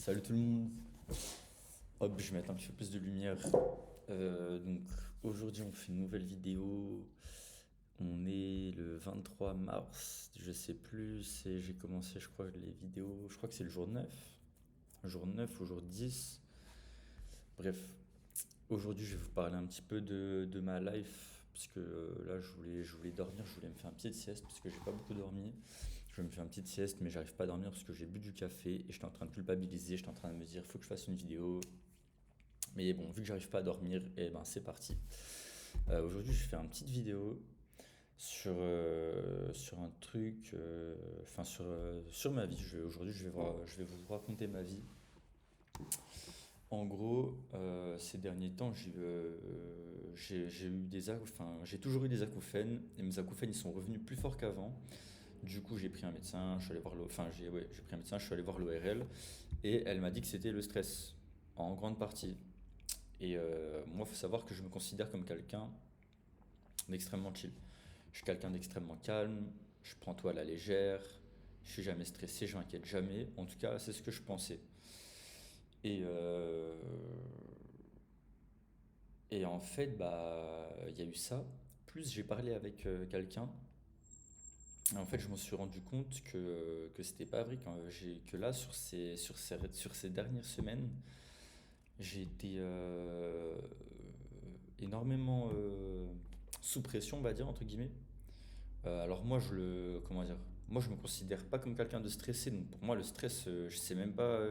Salut tout le monde. Hop, je vais mettre un petit peu plus de lumière. Donc aujourd'hui on fait une nouvelle vidéo. On est le 23 mars, je sais plus, et j'ai commencé je crois les vidéos, je crois que c'est le jour 9 ou jour 10. Bref, aujourd'hui je vais vous parler un petit peu de ma life, parce que là je voulais dormir, je voulais me faire une petite sieste, parce que j'ai pas beaucoup dormi. Je me fais une petite sieste, mais j'arrive pas à dormir parce que j'ai bu du café et j'étais en train de culpabiliser, j'étais en train de me dire, faut que je fasse une vidéo. Mais bon, vu que j'arrive pas à dormir, et ben c'est parti. Aujourd'hui, je fais une petite vidéo sur un truc, enfin sur ma vie. Aujourd'hui, je vais vous raconter ma vie. En gros, ces derniers temps, j'ai eu enfin, j'ai toujours eu des acouphènes et mes acouphènes ils sont revenus plus forts qu'avant. Du coup, j'ai pris un médecin, je suis allé voir enfin, j'ai pris un médecin, je suis allé voir l'ORL et elle m'a dit que c'était le stress en grande partie. Et moi, il faut savoir que je me considère comme quelqu'un d'extrêmement chill. Je suis quelqu'un d'extrêmement calme, je prends tout à la légère, je suis jamais stressé, je m'inquiète jamais. En tout cas, c'est ce que je pensais. Et, euh, et en fait, bah, il y a eu ça. Plus j'ai parlé avec quelqu'un. Et en fait, je me suis rendu compte que c'était pas vrai. Que là, sur ces dernières semaines, j'ai été énormément sous pression, on va dire, entre guillemets. Alors moi, comment dire, moi je me considère pas comme quelqu'un de stressé. Donc pour moi, le stress, je sais même pas,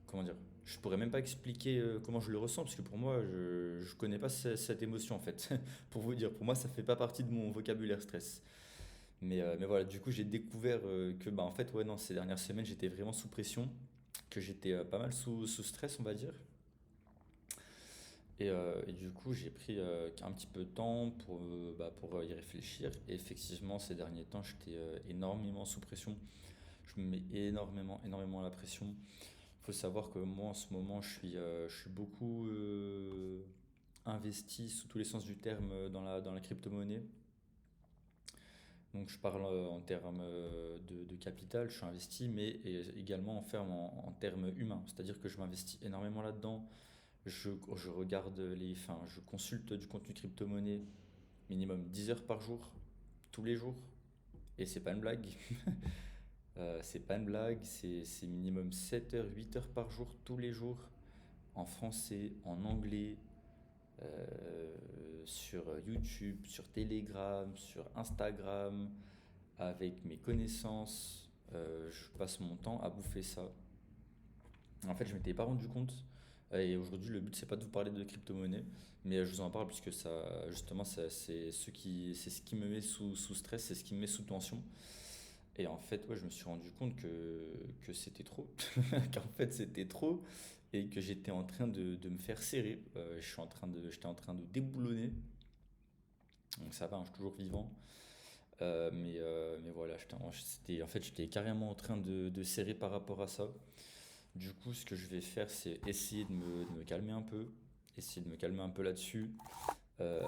comment dire, je pourrais même pas expliquer comment je le ressens parce que pour moi, je connais pas cette émotion en fait. Pour vous dire, pour moi, ça fait pas partie de mon vocabulaire stress. Mais voilà, du coup, j'ai découvert que bah en fait, ouais, non, ces dernières semaines, j'étais vraiment sous pression, que j'étais pas mal sous stress, on va dire. Et du coup, j'ai pris un petit peu de temps pour y réfléchir. Et effectivement, ces derniers temps, j'étais énormément sous pression. Je me mets énormément la pression. Il faut savoir que moi, en ce moment, je suis beaucoup investi, sous tous les sens du terme, dans la crypto-monnaie. Donc, je parle en termes de capital, je suis investi, mais également en termes humains. C'est-à-dire que je m'investis énormément là-dedans. Je regarde enfin, je consulte du contenu crypto-monnaie minimum 10 heures par jour, tous les jours. Et c'est pas une blague. C'est pas une blague, c'est minimum 7 heures, 8 heures par jour, tous les jours, en français, en anglais, sur YouTube, sur Telegram, sur Instagram, avec mes connaissances. Je passe mon temps à bouffer ça. En fait, je m'étais pas rendu compte. Et aujourd'hui, le but, c'est pas de vous parler de crypto-monnaie, mais je vous en parle puisque ça, justement, c'est ce qui me met sous stress, c'est ce qui me met sous tension. Et en fait, ouais, je me suis rendu compte que c'était trop, qu'en fait, c'était trop, et que j'étais en train de me faire serrer. J'étais en train de déboulonner. Donc ça va, hein, je suis toujours vivant. Mais voilà, en fait, j'étais carrément en train de serrer par rapport à ça. Du coup, ce que je vais faire, c'est essayer de me calmer un peu, essayer de me calmer un peu là-dessus. Euh,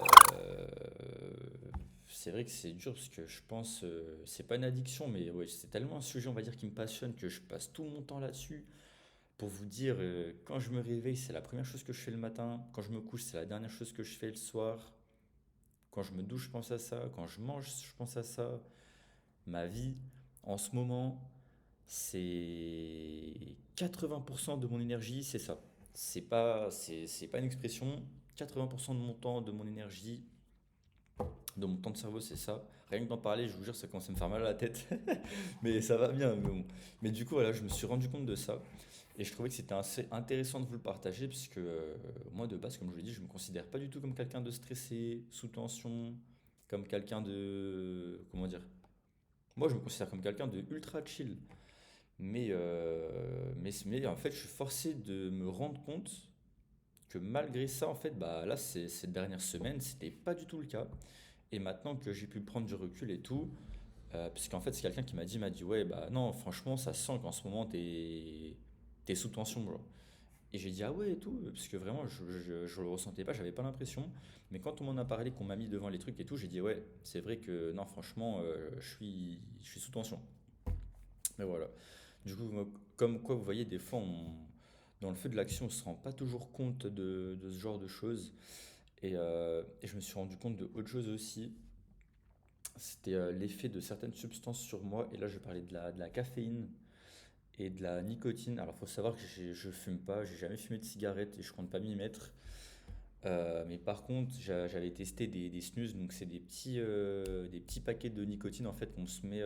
c'est vrai que c'est dur parce que je pense, c'est pas une addiction, mais ouais, c'est tellement un sujet, on va dire, qui me passionne que je passe tout mon temps là-dessus. Pour vous dire, quand je me réveille, c'est la première chose que je fais le matin. Quand je me couche, c'est la dernière chose que je fais le soir. Quand je me douche, je pense à ça. Quand je mange, je pense à ça. Ma vie, en ce moment, c'est 80% de mon énergie, c'est ça. C'est pas une expression. 80% de mon temps, de mon énergie, de mon temps de cerveau, c'est ça. Rien que d'en parler, je vous jure, ça commence à me faire mal à la tête. Mais ça va bien. Mais, bon. Mais du coup, voilà, je me suis rendu compte de ça. Et je trouvais que c'était assez intéressant de vous le partager, puisque moi, de base, comme je vous l'ai dit, je ne me considère pas du tout comme quelqu'un de stressé, sous tension, comme quelqu'un de... Comment dire? Moi, je me considère comme quelqu'un de ultra chill. Mais en fait, je suis forcé de me rendre compte que malgré ça, en fait, bah là, ces dernières semaines, c'était pas du tout le cas. Et maintenant que j'ai pu prendre du recul et tout, parce qu'en fait, c'est quelqu'un qui m'a dit, ouais, bah non, franchement, ça sent qu'en ce moment, t'es sous tension, bro. Et j'ai dit, ah ouais, et tout, parce que vraiment, je le ressentais pas, j'avais pas l'impression. Mais quand on m'en a parlé, qu'on m'a mis devant les trucs et tout, j'ai dit, ouais, c'est vrai que non, franchement, je suis sous tension. Mais voilà. Du coup, comme quoi, vous voyez, des fois, dans le feu de l'action, on ne se rend pas toujours compte de ce genre de choses. Et je me suis rendu compte de autre chose aussi. C'était l'effet de certaines substances sur moi. Et là, je parlais de la caféine et de la nicotine. Alors, il faut savoir que je fume pas, j'ai jamais fumé de cigarette et je compte pas m'y mettre. Mais par contre, j'avais testé des snus, donc c'est des petits paquets de nicotine en fait qu'on se met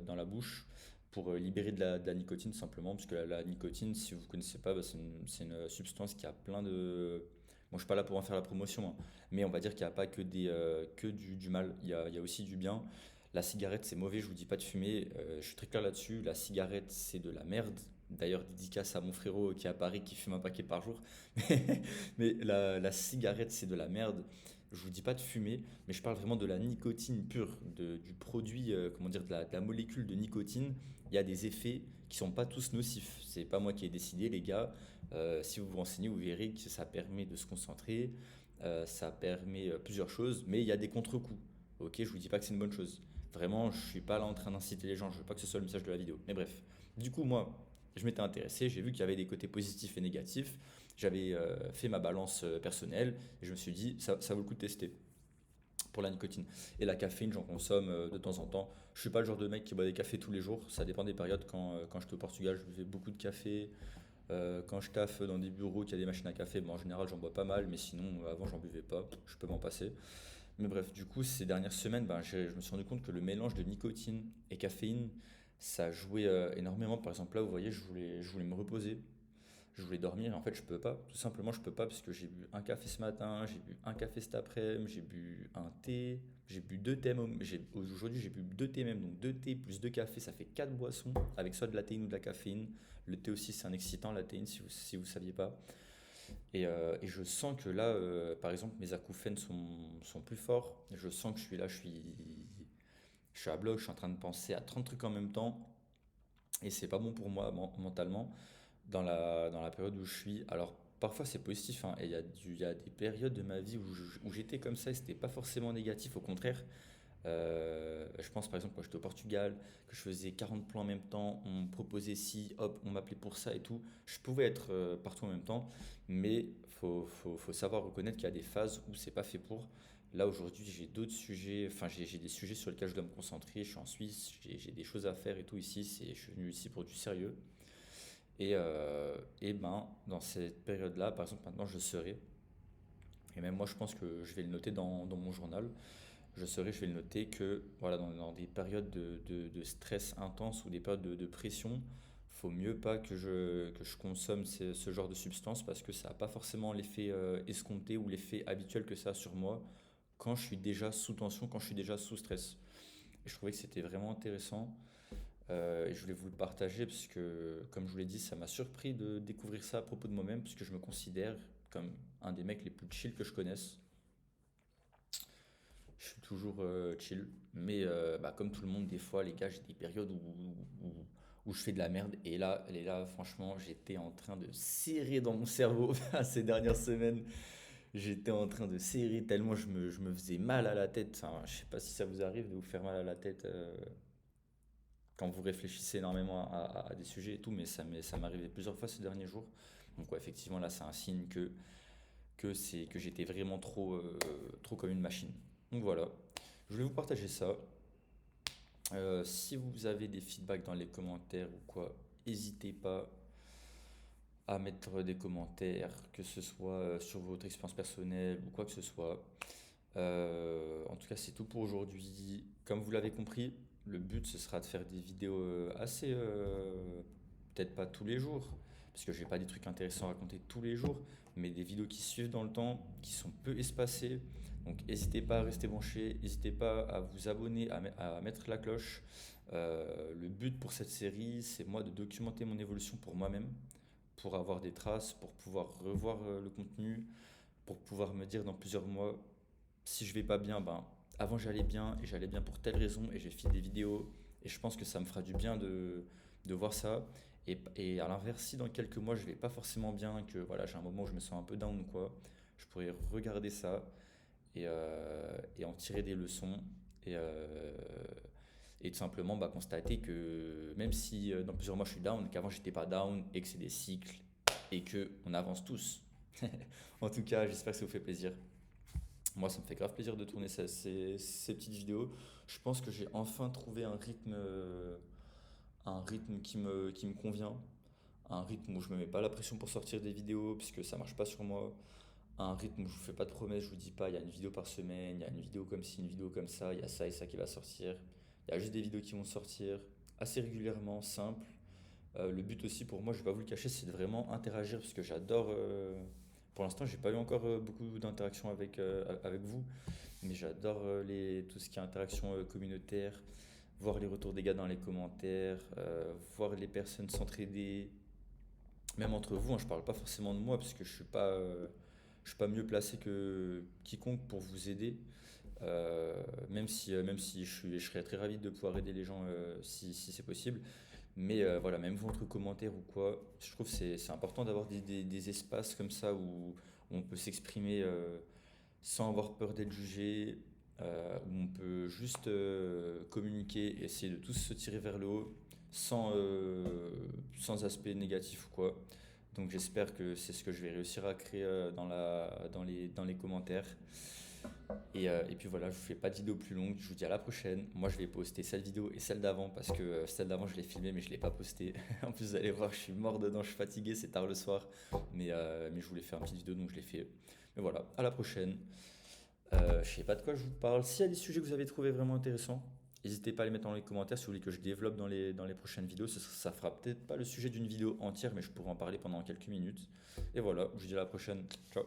dans la bouche pour libérer de la nicotine simplement, parce que la nicotine, si vous connaissez pas, bah, c'est une substance qui a plein de... Bon, je suis pas là pour en faire la promotion, hein, mais on va dire qu'il n'y a pas que du mal, il y a aussi du bien. La cigarette, c'est mauvais, je vous dis pas de fumer, je suis très clair là-dessus. La cigarette, c'est de la merde. D'ailleurs, dédicace à mon frérot qui est à Paris qui fume un paquet par jour. Mais la cigarette, c'est de la merde. Je vous dis pas de fumer, mais je parle vraiment de la nicotine pure, du produit, comment dire, de la molécule de nicotine. Il y a des effets qui sont pas tous nocifs. C'est pas moi qui ai décidé, les gars. Si vous vous renseignez, vous verrez que ça permet de se concentrer, ça permet plusieurs choses, mais il y a des contre-coups. Ok, je vous dis pas que c'est une bonne chose. Vraiment, je suis pas là en train d'inciter les gens. Je veux pas que ce soit le message de la vidéo. Mais bref, du coup, moi, je m'étais intéressé, j'ai vu qu'il y avait des côtés positifs et négatifs. J'avais fait ma balance personnelle et je me suis dit, ça vaut le coup de tester pour la nicotine. Et la caféine, j'en consomme de temps en temps. Je suis pas le genre de mec qui boit des cafés tous les jours. Ça dépend des périodes. Quand j'étais au Portugal, je buvais beaucoup de café. Quand je taffe dans des bureaux qui a des machines à café, bon, en général, j'en bois pas mal, mais sinon, avant, j'en buvais pas. Je peux m'en passer. Mais bref, du coup, ces dernières semaines, ben, je me suis rendu compte que le mélange de nicotine et caféine, ça jouait énormément. Par exemple, là, vous voyez, je voulais me reposer. Je voulais dormir et en fait je peux pas. Tout simplement je peux pas parce que j'ai bu un café ce matin, j'ai bu un café cet après-midi, j'ai bu un thé, j'ai bu deux thés. Aujourd'hui j'ai bu deux thés même, donc deux thés plus deux cafés, ça fait quatre boissons avec soit de la théine ou de la caféine. Le thé aussi c'est un excitant, la théine si vous saviez pas. Et je sens que là, par exemple, mes acouphènes sont plus forts. Je sens que je suis là, je suis à bloc, je suis en train de penser à 30 trucs en même temps. Et c'est pas bon pour moi mentalement dans la période où je suis. Alors, parfois c'est positif, hein, et il y a des périodes de ma vie où j'étais comme ça et c'était pas forcément négatif, au contraire. Je pense par exemple quand j'étais au Portugal, que je faisais 40 plans en même temps, on me proposait ci, hop, on m'appelait pour ça et tout. Je pouvais être partout en même temps, mais faut savoir reconnaître qu'il y a des phases où c'est pas fait pour. Là aujourd'hui j'ai d'autres sujets, enfin j'ai des sujets sur lesquels je dois me concentrer, je suis en Suisse, j'ai des choses à faire et tout ici, je suis venu ici pour du sérieux. Et ben, dans cette période-là, par exemple, maintenant, je serai, et même moi, je pense que je vais le noter dans mon journal, je vais le noter que voilà, dans des périodes de stress intense ou des périodes de pression, faut mieux pas que je consomme ce genre de substance parce que ça n'a pas forcément l'effet escompté ou l'effet habituel que ça a sur moi quand je suis déjà sous tension, quand je suis déjà sous stress. Et je trouvais que c'était vraiment intéressant. Et je voulais vous le partager parce que, comme je vous l'ai dit, ça m'a surpris de découvrir ça à propos de moi-même, puisque je me considère comme un des mecs les plus chill que je connaisse. Je suis toujours chill, mais bah, comme tout le monde, des fois, les gars, j'ai des périodes où je fais de la merde. Et là, franchement, j'étais en train de serrer dans mon cerveau ces dernières semaines. J'étais en train de serrer tellement je me faisais mal à la tête. Enfin, je sais pas si ça vous arrive de vous faire mal à la tête quand vous réfléchissez énormément à des sujets et tout, mais ça m'est arrivé plusieurs fois ces derniers jours. Donc ouais, effectivement, là, c'est un signe que j'étais vraiment trop comme une machine. Donc voilà, je voulais vous partager ça. Si vous avez des feedbacks dans les commentaires ou quoi, n'hésitez pas à mettre des commentaires, que ce soit sur votre expérience personnelle ou quoi que ce soit. En tout cas, c'est tout pour aujourd'hui. Comme vous l'avez compris, le but ce sera de faire des vidéos assez, peut-être pas tous les jours, parce que j'ai pas des trucs intéressants à raconter tous les jours, mais des vidéos qui suivent dans le temps, qui sont peu espacées. Donc n'hésitez pas à rester branché, n'hésitez pas à vous abonner, à mettre la cloche. Le but pour cette série, c'est moi de documenter mon évolution pour moi-même, pour avoir des traces, pour pouvoir revoir le contenu, pour pouvoir me dire dans plusieurs mois si je vais pas bien, ben avant j'allais bien et j'allais bien pour telle raison et j'ai fait des vidéos et je pense que ça me fera du bien de voir ça. Et à l'inverse, si dans quelques mois je vais pas forcément bien, que voilà, j'ai un moment où je me sens un peu down ou quoi, je pourrais regarder ça et en tirer des leçons et, et tout simplement constater que même si dans plusieurs mois je suis down, qu'avant j'étais pas down et que c'est des cycles et que on avance tous. En tout cas, j'espère que ça vous fait plaisir. Moi, ça me fait grave plaisir de tourner ces petites vidéos. Je pense que j'ai enfin trouvé un rythme qui me convient, un rythme où je me mets pas la pression pour sortir des vidéos puisque ça marche pas sur moi, un rythme où je vous fais pas de promesses, je vous dis pas il y a une vidéo par semaine, il y a une vidéo comme ci, une vidéo comme ça, il y a ça et ça qui va sortir. Il y a juste des vidéos qui vont sortir assez régulièrement, simples. Le but aussi pour moi, je vais pas vous le cacher, c'est de vraiment interagir parce que j'adore. Pour l'instant, j'ai pas eu encore beaucoup d'interactions avec vous, mais j'adore tout ce qui est interaction communautaire, voir les retours des gars dans les commentaires, voir les personnes s'entraider, même entre vous, hein, je parle pas forcément de moi parce que je suis pas mieux placé que quiconque pour vous aider. Même si je serais très ravi de pouvoir aider les gens si c'est possible. Mais voilà, même vous entre commentaires ou quoi, je trouve que c'est important d'avoir des espaces comme ça où on peut s'exprimer sans avoir peur d'être jugé, où on peut juste communiquer et essayer de tous se tirer vers le haut sans aspect négatif ou quoi. Donc j'espère que c'est ce que je vais réussir à créer dans les commentaires. Et puis voilà, je vous fais pas de vidéo plus longue, je vous dis à la prochaine. Moi je vais poster cette vidéo et celle d'avant parce que celle d'avant je l'ai filmée mais je l'ai pas postée. En plus vous allez voir, je suis mort dedans, je suis fatigué, c'est tard le soir. Mais je voulais faire une petite vidéo donc je l'ai fait. Mais voilà, à la prochaine. Je sais pas de quoi je vous parle. S'il y a des sujets que vous avez trouvé vraiment intéressants, n'hésitez pas à les mettre dans les commentaires si vous voulez que je développe dans les prochaines vidéos. Ça fera peut-être pas le sujet d'une vidéo entière, mais je pourrai en parler pendant quelques minutes. Et voilà, je vous dis à la prochaine. Ciao.